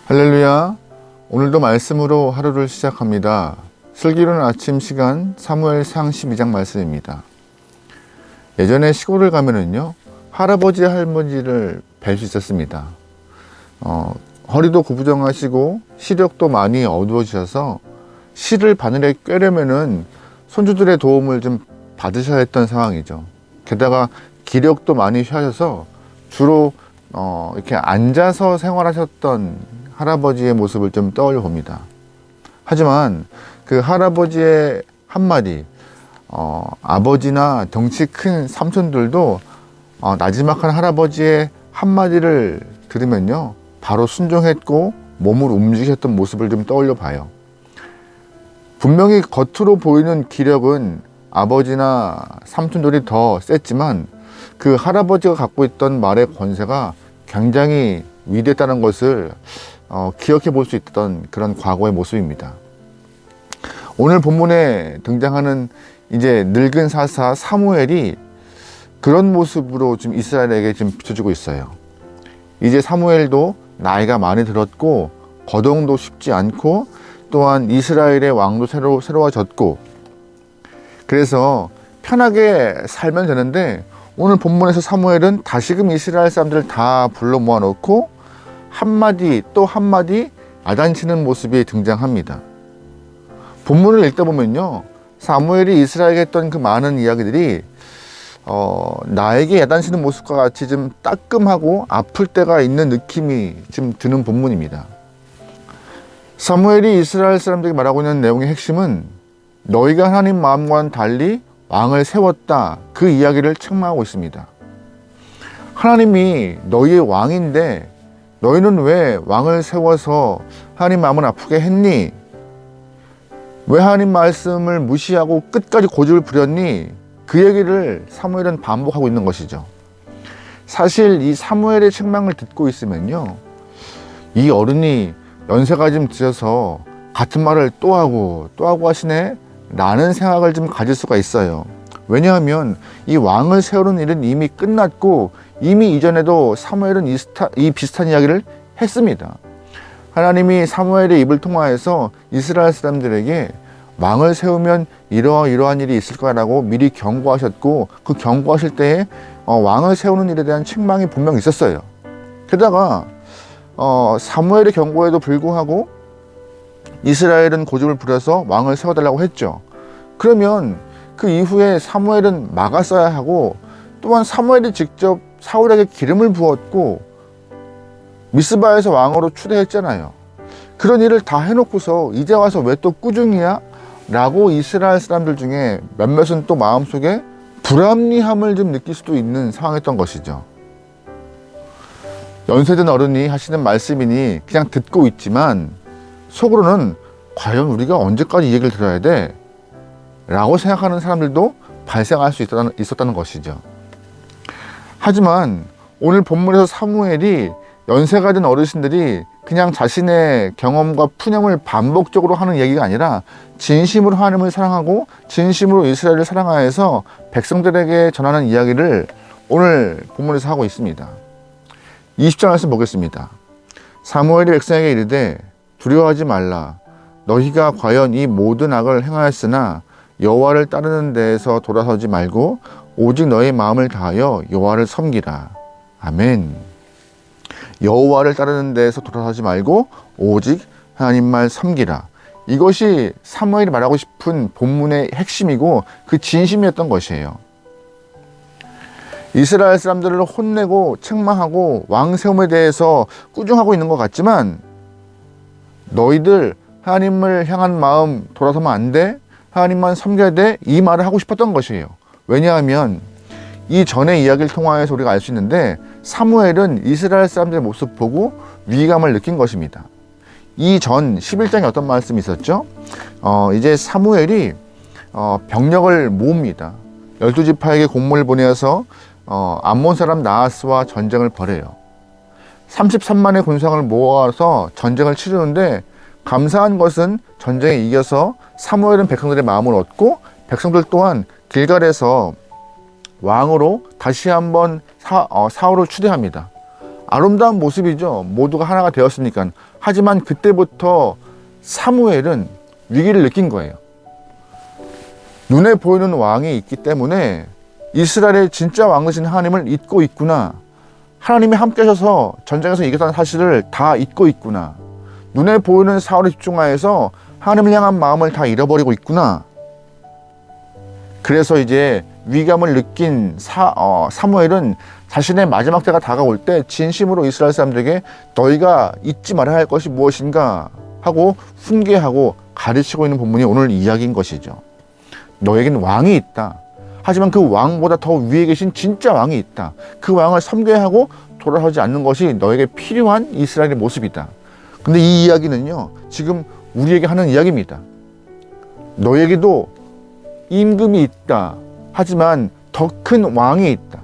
할렐루야. 오늘도 말씀으로 하루를 시작합니다. 슬기로운 아침 시간 사무엘상 12장 말씀입니다. 예전에 시골을 가면은요, 할아버지 할머니를 뵐 수 있었습니다. 허리도 구부정하시고 시력도 많이 어두워지셔서 실을 바늘에 꿰려면은 손주들의 도움을 좀 받으셔야 했던 상황이죠. 게다가 기력도 많이 쇠하셔서 주로 이렇게 앉아서 생활하셨던 할아버지의 모습을 좀 떠올려 봅니다. 하지만 그 할아버지의 한마디, 아버지나 덩치 큰 삼촌들도 나지막한 할아버지의 한마디를 들으면요, 바로 순종했고 몸을 움직였던 모습을 좀 떠올려 봐요. 분명히 겉으로 보이는 기력은 아버지나 삼촌들이 더 셌지만 그 할아버지가 갖고 있던 말의 권세가 굉장히 위대했다는 것을 기억해 볼 수 있던 그런 과거의 모습입니다. 오늘 본문에 등장하는 이제 늙은 사사 사무엘이 그런 모습으로 좀 이스라엘에게 좀 비춰지고 있어요. 이제 사무엘도 나이가 많이 들었고 거동도 쉽지 않고 또한 이스라엘의 왕도 새로워졌고, 그래서 편하게 살면 되는데 오늘 본문에서 사무엘은 다시금 이스라엘 사람들을 다 불러 모아놓고 한마디 또 한마디 야단치는 모습이 등장합니다. 본문을 읽다 보면요, 사무엘이 이스라엘에게 했던 그 많은 이야기들이 나에게 야단치는 모습과 같이 좀 따끔하고 아플 때가 있는 느낌이 좀 드는 본문입니다. 사무엘이 이스라엘 사람들에게 말하고 있는 내용의 핵심은 너희가 하나님 마음과는 달리 왕을 세웠다, 그 이야기를 책망하고 있습니다. 하나님이 너희의 왕인데 너희는 왜 왕을 세워서 하나님 마음을 아프게 했니? 왜 하나님 말씀을 무시하고 끝까지 고집을 부렸니? 그 얘기를 사무엘은 반복하고 있는 것이죠. 사실 이 사무엘의 책망을 듣고 있으면요, 이 어른이 연세가 좀 드셔서 같은 말을 또 하고 하시네? 라는 생각을 좀 가질 수가 있어요. 왜냐하면 이 왕을 세우는 일은 이미 끝났고 이미 이전에도 사무엘은 이 비슷한 이야기를 했습니다. 하나님이 사무엘의 입을 통하여서 이스라엘 사람들에게 왕을 세우면 이러한 일이 있을 거라고 미리 경고하셨고, 그 경고하실 때에 왕을 세우는 일에 대한 책망이 분명히 있었어요. 게다가 사무엘의 경고에도 불구하고 이스라엘은 고집을 부려서 왕을 세워달라고 했죠. 그러면 그 이후에 사무엘은 막았어야 하고, 또한 사무엘이 직접 사울에게 기름을 부었고 미스바에서 왕으로 추대했잖아요. 그런 일을 다 해놓고서 이제 와서 왜 또 꾸중이야? 라고 이스라엘 사람들 중에 몇몇은 또 마음속에 불합리함을 좀 느낄 수도 있는 상황이었던 것이죠. 연세든 어른이 하시는 말씀이니 그냥 듣고 있지만 속으로는 과연 우리가 언제까지 이 얘기를 들어야 돼? 라고 생각하는 사람들도 발생할 수 있었다는 것이죠. 하지만 오늘 본문에서 사무엘이 연세가 든 어르신들이 그냥 자신의 경험과 푸념을 반복적으로 하는 얘기가 아니라 진심으로 하나님을 사랑하고 진심으로 이스라엘을 사랑하여서 백성들에게 전하는 이야기를 오늘 본문에서 하고 있습니다. 20절 말씀 보겠습니다. 사무엘이 백성에게 이르되 두려워하지 말라. 너희가 과연 이 모든 악을 행하였으나 여호와를 따르는 데에서 돌아서지 말고 오직 너의 마음을 다하여 여호와를 섬기라. 아멘. 여호와를 따르는 데에서 돌아서지 말고 오직 하나님만 섬기라. 이것이 사무엘이 말하고 싶은 본문의 핵심이고 그 진심이었던 것이에요. 이스라엘 사람들을 혼내고 책망하고 왕 세움에 대해서 꾸중하고 있는 것 같지만 너희들 하나님을 향한 마음 돌아서면 안 돼? 하나님만 섬겨야 돼? 이 말을 하고 싶었던 것이에요. 왜냐하면 이 전의 이야기를 통하여서 우리가 알 수 있는데 사무엘은 이스라엘 사람들의 모습 보고 위기감을 느낀 것입니다. 이 전 11장에 어떤 말씀이 있었죠? 이제 사무엘이 병력을 모읍니다. 12지파에게 공문을 보내어서 암몬 사람 나하스와 전쟁을 벌여요. 33만의 군상을 모아서 전쟁을 치르는데 감사한 것은 전쟁에 이겨서 사무엘은 백성들의 마음을 얻고 백성들 또한 길갈에서 왕으로 다시 한번 사울을 추대합니다. 아름다운 모습이죠. 모두가 하나가 되었으니까. 하지만 그때부터 사무엘은 위기를 느낀 거예요. 눈에 보이는 왕이 있기 때문에 이스라엘의 진짜 왕 되신 하나님을 잊고 있구나. 하나님이 함께 하셔서 전쟁에서 이겼다는 사실을 다 잊고 있구나. 눈에 보이는 사울에 집중하여서 하나님을 향한 마음을 다 잃어버리고 있구나. 그래서 이제 위감을 느낀 사무엘은 자신의 마지막 때가 다가올 때 진심으로 이스라엘 사람들에게 너희가 잊지 말아야 할 것이 무엇인가 하고 훈계하고 가르치고 있는 본문이 오늘 이야기인 것이죠. 너에겐 왕이 있다. 하지만 그 왕보다 더 위에 계신 진짜 왕이 있다. 그 왕을 섬겨야 하고 돌아서지 않는 것이 너에게 필요한 이스라엘의 모습이다. 근데 이 이야기는요, 지금 우리에게 하는 이야기입니다. 너에게도 임금이 있다. 하지만 더 큰 왕이 있다.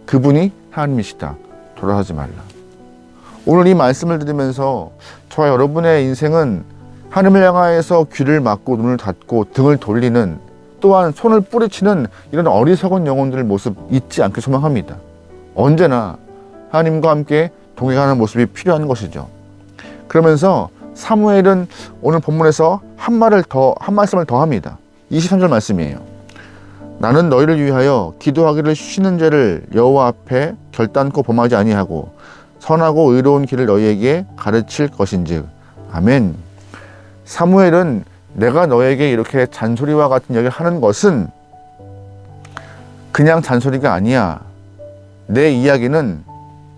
그분이 하나님이시다. 돌아서지 말라. 오늘 이 말씀을 들으면서 저와 여러분의 인생은 하나님을 향하여서 귀를 막고 눈을 닫고 등을 돌리는, 또한 손을 뿌리치는 이런 어리석은 영혼들의 모습 잊지 않길 소망합니다. 언제나 하나님과 함께 동행하는 모습이 필요한 것이죠. 그러면서 사무엘은 오늘 본문에서 한 말씀을 더 합니다. 23절 말씀이에요. 나는 너희를 위하여 기도하기를 쉬는 죄를 여호와 앞에 결단코 범하지 아니하고 선하고 의로운 길을 너희에게 가르칠 것인즉. 아멘. 사무엘은 내가 너에게 이렇게 잔소리와 같은 이야기를 하는 것은 그냥 잔소리가 아니야. 내 이야기는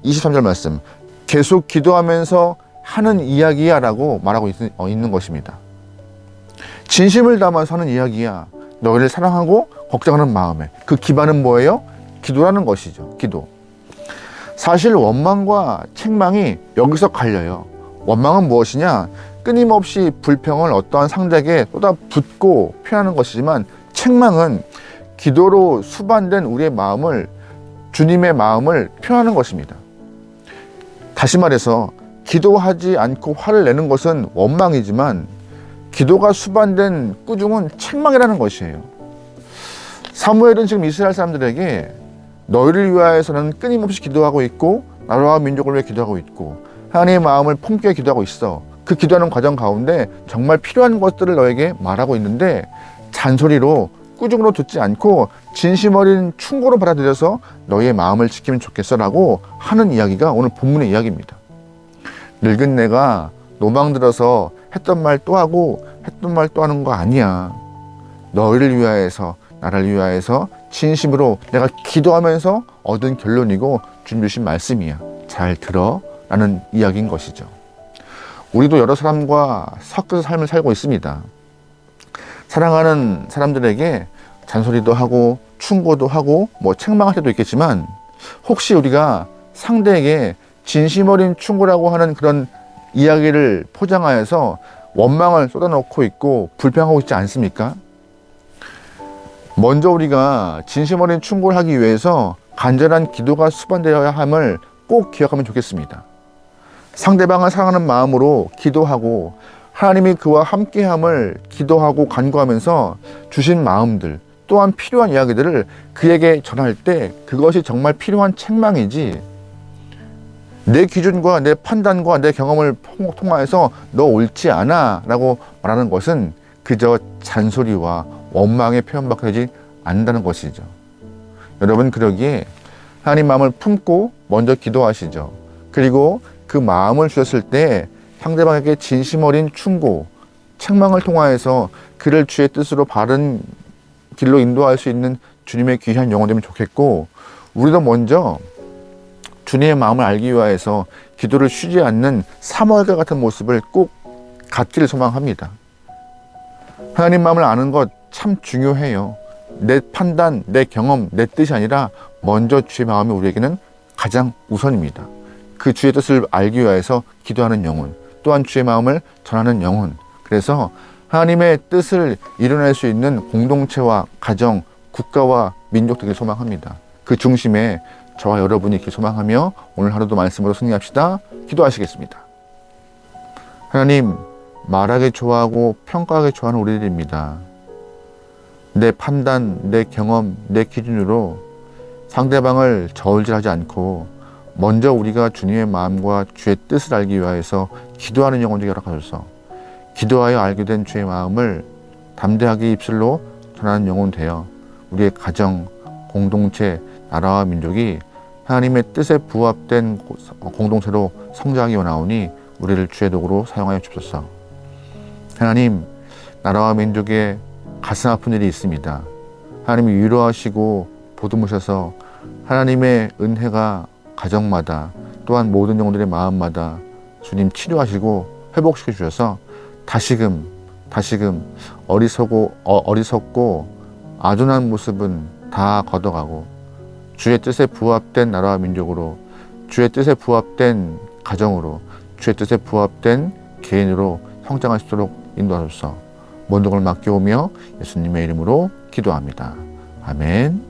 23절 말씀, 계속 기도하면서 하는 이야기야 라고 말하고 있는 것입니다. 진심을 담아서 하는 이야기야. 너희를 사랑하고 걱정하는 마음에. 그 기반은 뭐예요? 기도라는 것이죠. 기도. 사실 원망과 책망이 여기서 갈려요. 원망은 무엇이냐? 끊임없이 불평을 어떠한 상대에게 쏟아붓고 표현하는 것이지만, 책망은 기도로 수반된 우리의 마음을, 주님의 마음을 표현하는 것입니다. 다시 말해서 기도하지 않고 화를 내는 것은 원망이지만 기도가 수반된 꾸중은 책망이라는 것이에요. 사무엘은 지금 이스라엘 사람들에게 너희를 위하여서는 끊임없이 기도하고 있고 나라와 민족을 위해 기도하고 있고 하나님의 마음을 품게 기도하고 있어. 그 기도하는 과정 가운데 정말 필요한 것들을 너에게 말하고 있는데 잔소리로 꾸중으로 듣지 않고 진심 어린 충고로 받아들여서 너희의 마음을 지키면 좋겠어라고 하는 이야기가 오늘 본문의 이야기입니다. 늙은 내가 노망 들어서 했던 말 또 하고 했던 말 또 하는 거 아니야. 너희를 위하여서 나를 위하여서 진심으로 내가 기도하면서 얻은 결론이고 주님 주신 말씀이야. 잘 들어 라는 이야기인 것이죠. 우리도 여러 사람과 섞여서 삶을 살고 있습니다. 사랑하는 사람들에게 잔소리도 하고 충고도 하고 책망할 때도 있겠지만, 혹시 우리가 상대에게 진심 어린 충고라고 하는 그런 이야기를 포장하여서 원망을 쏟아놓고 있고 불평하고 있지 않습니까? 먼저 우리가 진심 어린 충고를 하기 위해서 간절한 기도가 수반되어야 함을 꼭 기억하면 좋겠습니다. 상대방을 사랑하는 마음으로 기도하고 하나님이 그와 함께함을 기도하고 간구하면서 주신 마음들, 또한 필요한 이야기들을 그에게 전할 때 그것이 정말 필요한 책망이지, 내 기준과 내 판단과 내 경험을 통하여서 너 옳지 않아 라고 말하는 것은 그저 잔소리와 원망의 표현밖에 되지 않는다는 것이죠. 여러분, 그러기에 하나님 마음을 품고 먼저 기도하시죠. 그리고 그 마음을 주셨을 때 상대방에게 진심 어린 충고, 책망을 통하여서 그를 주의 뜻으로 바른 길로 인도할 수 있는 주님의 귀한 영혼 되면 좋겠고, 우리도 먼저 주님의 마음을 알기 위해서 기도를 쉬지 않는 사무엘과 같은 모습을 꼭 갖기를 소망합니다. 하나님 마음을 아는 것 참 중요해요. 내 판단, 내 경험, 내 뜻이 아니라 먼저 주의 마음이 우리에게는 가장 우선입니다. 그 주의 뜻을 알기 위해서 기도하는 영혼, 또한 주의 마음을 전하는 영혼. 그래서 하나님의 뜻을 이뤄낼 수 있는 공동체와 가정, 국가와 민족 되길 소망합니다. 그 중심에 저와 여러분이 이렇게 소망하며 오늘 하루도 말씀으로 승리합시다. 기도하시겠습니다. 하나님, 말하기 좋아하고 평가하기 좋아하는 우리들입니다. 내 판단, 내 경험, 내 기준으로 상대방을 저울질하지 않고 먼저 우리가 주님의 마음과 주의 뜻을 알기 위하여서 기도하는 영혼 되게 허락하소서. 기도하여 알게 된 주의 마음을 담대하게 입술로 전하는 영혼 되어 우리의 가정, 공동체, 나라와 민족이 하나님의 뜻에 부합된 공동체로 성장하기 원하오니 우리를 주의 도구로 사용하여 주옵소서. 하나님, 나라와 민족에 가슴 아픈 일이 있습니다. 하나님이 위로하시고 보듬으셔서 하나님의 은혜가 가정마다 또한 모든 영혼들의 마음마다 주님 치료하시고 회복시켜 주셔서 다시금 어리석고 아둔한 모습은 다 걷어가고 주의 뜻에 부합된 나라와 민족으로, 주의 뜻에 부합된 가정으로, 주의 뜻에 부합된 개인으로 성장할 수 있도록 인도하소서. 모든 걸 맡겨오며 예수님의 이름으로 기도합니다. 아멘.